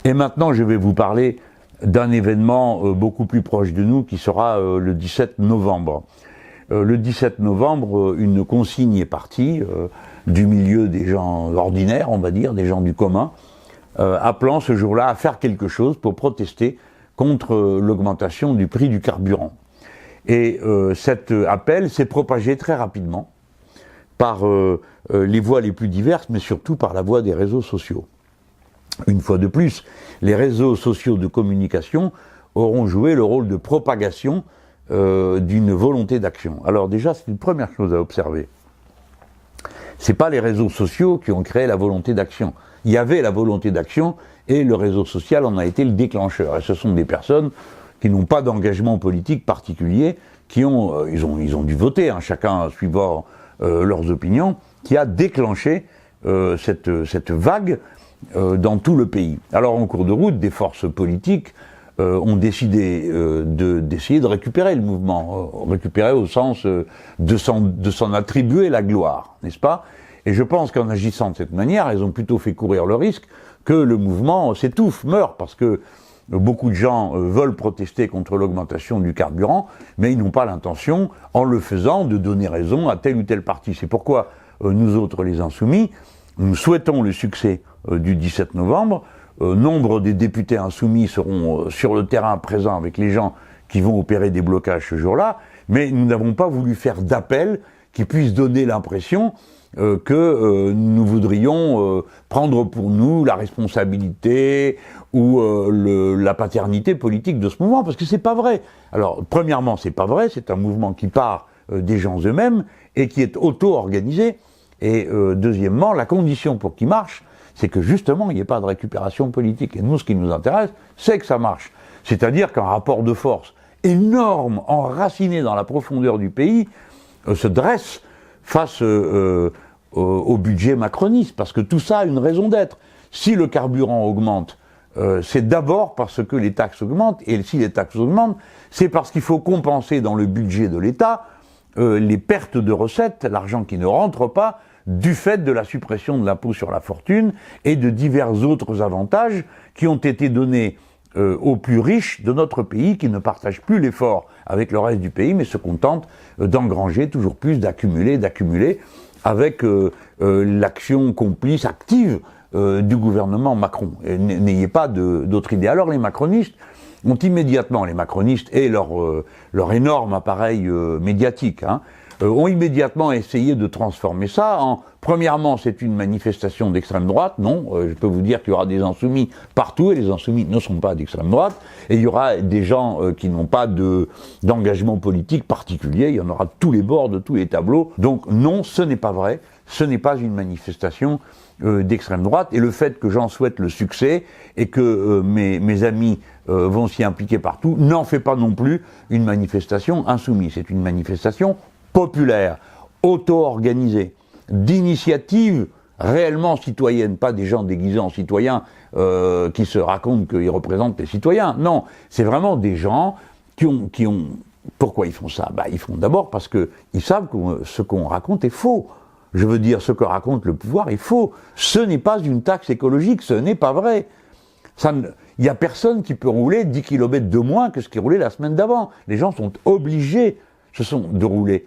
Et maintenant, je vais vous parler d'un événement beaucoup plus proche de nous qui sera le 17 novembre. Le 17 novembre, une consigne est partie du milieu des gens ordinaires, on va dire, des gens du commun, appelant ce jour-là à faire quelque chose pour protester contre l'augmentation du prix du carburant. Et cet appel s'est propagé très rapidement par les voies les plus diverses, mais surtout par la voie des réseaux sociaux. Une fois de plus, les réseaux sociaux de communication auront joué le rôle de propagation d'une volonté d'action. Alors déjà, c'est une première chose à observer. C'est pas les réseaux sociaux qui ont créé la volonté d'action. Il y avait la volonté d'action et le réseau social en a été le déclencheur. Et ce sont des personnes qui n'ont pas d'engagement politique particulier, qui ont, ils ont dû voter, hein, chacun suivant leurs opinions, qui a déclenché cette vague dans tout le pays. Alors en cours de route, des forces politiques ont décidé d'essayer de récupérer le mouvement, récupérer au sens de s'en attribuer la gloire, n'est-ce pas? Et je pense qu'en agissant de cette manière, elles ont plutôt fait courir le risque que le mouvement s'étouffe, meurt, parce que beaucoup de gens veulent protester contre l'augmentation du carburant, mais ils n'ont pas l'intention, en le faisant, de donner raison à tel ou tel parti. C'est pourquoi nous autres, les Insoumis, nous souhaitons le succès du 17 novembre. Nombre des députés insoumis seront sur le terrain présents avec les gens qui vont opérer des blocages ce jour-là, mais nous n'avons pas voulu faire d'appel qui puisse donner l'impression que nous voudrions prendre pour nous la responsabilité ou la paternité politique de ce mouvement, parce que c'est pas vrai. Alors, premièrement, c'est pas vrai, c'est un mouvement qui part des gens eux-mêmes et qui est auto-organisé. Et deuxièmement, la condition pour qu'il marche, c'est que justement, il n'y ait pas de récupération politique. Et nous, ce qui nous intéresse, c'est que ça marche. C'est-à-dire qu'un rapport de force énorme, enraciné dans la profondeur du pays, se dresse face au budget macroniste, parce que tout ça a une raison d'être. Si le carburant augmente, c'est d'abord parce que les taxes augmentent, et si les taxes augmentent, c'est parce qu'il faut compenser dans le budget de l'État les pertes de recettes, l'argent qui ne rentre pas, du fait de la suppression de l'impôt sur la fortune et de divers autres avantages qui ont été donnés aux plus riches de notre pays, qui ne partagent plus l'effort avec le reste du pays, mais se contentent d'engranger toujours plus, d'accumuler, avec l'action complice, active du gouvernement Macron. N'ayez pas d'autre idée. Alors les macronistes ont immédiatement, les macronistes et leur énorme appareil médiatique, ont immédiatement essayé de transformer ça en, premièrement, c'est une manifestation d'extrême droite. Non, je peux vous dire qu'il y aura des insoumis partout, et les insoumis ne sont pas d'extrême droite, et il y aura des gens qui n'ont pas d'engagement politique particulier, il y en aura de tous les bords, de tous les tableaux. Donc non, ce n'est pas vrai, ce n'est pas une manifestation d'extrême droite, et le fait que j'en souhaite le succès, et que mes amis vont s'y impliquer partout, n'en fait pas non plus une manifestation insoumise. C'est une manifestation populaire, auto-organisée, d'initiative réellement citoyenne, pas des gens déguisés en citoyens qui se racontent qu'ils représentent les citoyens. Non, c'est vraiment des gens qui ont... Pourquoi ils font ça? Ils font d'abord parce qu'ils savent que ce qu'on raconte est faux. Je veux dire, ce que raconte le pouvoir est faux. Ce n'est pas une taxe écologique, ce n'est pas vrai. Il n'y a personne qui peut rouler 10 km de moins que ce qui roulait la semaine d'avant. Les gens sont obligés de rouler.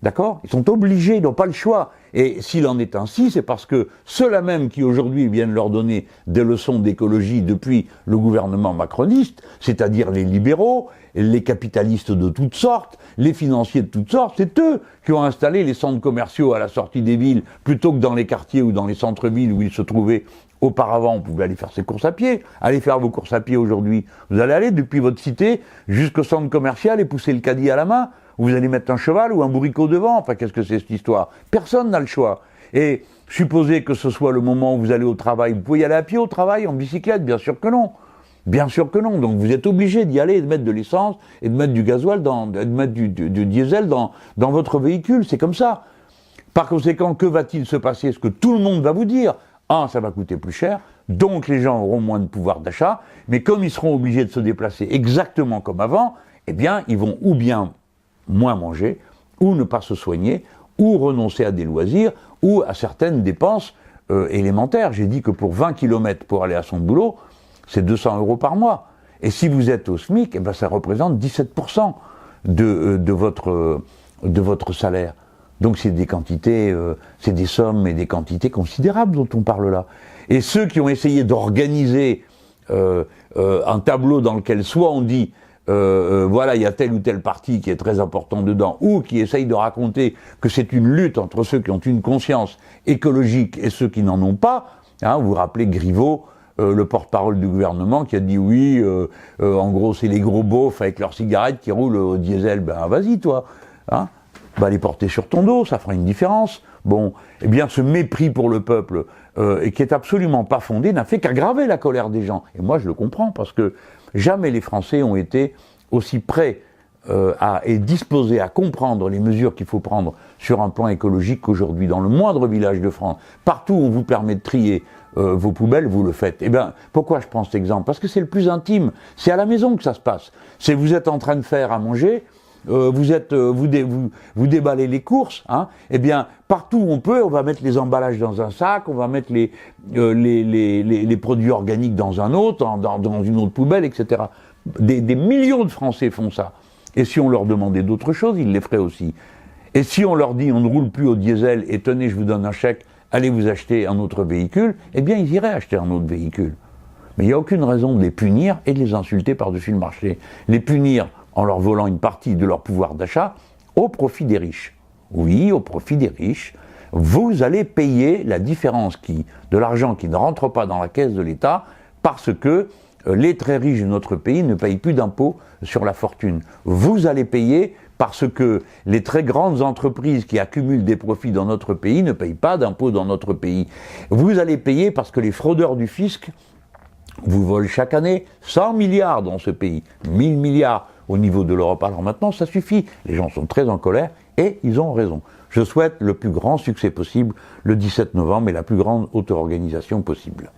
D'accord? Ils sont obligés, ils n'ont pas le choix. Et s'il en est ainsi, c'est parce que ceux-là même qui aujourd'hui viennent leur donner des leçons d'écologie depuis le gouvernement macroniste, c'est-à-dire les libéraux, les capitalistes de toutes sortes, les financiers de toutes sortes, c'est eux qui ont installé les centres commerciaux à la sortie des villes, plutôt que dans les quartiers ou dans les centres-villes où ils se trouvaient auparavant. On pouvait aller faire ses courses à pied. Allez faire vos courses à pied aujourd'hui. Vous allez aller depuis votre cité jusqu'au centre commercial et pousser le caddie à la main. Vous allez mettre un cheval ou un bourricot devant. Enfin, qu'est-ce que c'est cette histoire? Personne n'a le choix. Et supposez que ce soit le moment où vous allez au travail. Vous pouvez y aller à pied au travail, en bicyclette? Bien sûr que non. Bien sûr que non. Donc vous êtes obligé d'y aller et de mettre de l'essence et de mettre du gasoil, de mettre du diesel dans votre véhicule. C'est comme ça. Par conséquent, que va-t-il se passer? Ce que tout le monde va vous dire. Ça va coûter plus cher, donc les gens auront moins de pouvoir d'achat, mais comme ils seront obligés de se déplacer exactement comme avant, eh bien, ils vont ou bien moins manger, ou ne pas se soigner, ou renoncer à des loisirs, ou à certaines dépenses élémentaires. J'ai dit que pour 20 km pour aller à son boulot, c'est 200 € par mois. Et si vous êtes au SMIC, eh ben ça représente 17% de votre salaire. Donc c'est des quantités, c'est des sommes et des quantités considérables dont on parle là. Et ceux qui ont essayé d'organiser un tableau dans lequel soit on dit voilà, il y a tel ou tel parti qui est très important dedans, ou qui essaye de raconter que c'est une lutte entre ceux qui ont une conscience écologique et ceux qui n'en ont pas. Hein, vous vous rappelez Griveaux, le porte-parole du gouvernement, qui a dit oui, en gros c'est les gros beaufs avec leurs cigarettes qui roulent au diesel. Ben vas-y toi, hein, va les porter sur ton dos, ça fera une différence. Bon, eh bien ce mépris pour le peuple, et qui est absolument pas fondé, n'a fait qu'aggraver la colère des gens. Et moi je le comprends, parce que jamais les Français ont été aussi prêts et disposés à comprendre les mesures qu'il faut prendre sur un plan écologique qu'aujourd'hui. Dans le moindre village de France, partout où on vous permet de trier vos poubelles, vous le faites. Eh bien, pourquoi je prends cet exemple? Parce que c'est le plus intime. C'est à la maison que ça se passe. C'est vous êtes en train de faire à manger, vous déballez les courses, hein, eh bien, partout où on peut, on va mettre les emballages dans un sac, on va mettre les produits organiques dans un autre, dans une autre poubelle, etc. Des millions de Français font ça. Et si on leur demandait d'autres choses, ils les feraient aussi. Et si on leur dit on ne roule plus au diesel et tenez, je vous donne un chèque, allez vous acheter un autre véhicule, eh bien ils iraient acheter un autre véhicule. Mais il n'y a aucune raison de les punir et de les insulter par-dessus le marché. Les punir en leur volant une partie de leur pouvoir d'achat au profit des riches. Oui, au profit des riches. Vous allez payer la différence de l'argent qui ne rentre pas dans la caisse de l'État parce que les très riches de notre pays ne payent plus d'impôts sur la fortune. Vous allez payer parce que les très grandes entreprises qui accumulent des profits dans notre pays ne payent pas d'impôts dans notre pays. Vous allez payer parce que les fraudeurs du fisc vous volent chaque année 100 milliards dans ce pays, 1000 milliards au niveau de l'Europe. Alors maintenant, ça suffit. Les gens sont très en colère et ils ont raison. Je souhaite le plus grand succès possible le 17 novembre et la plus grande auto-organisation possible.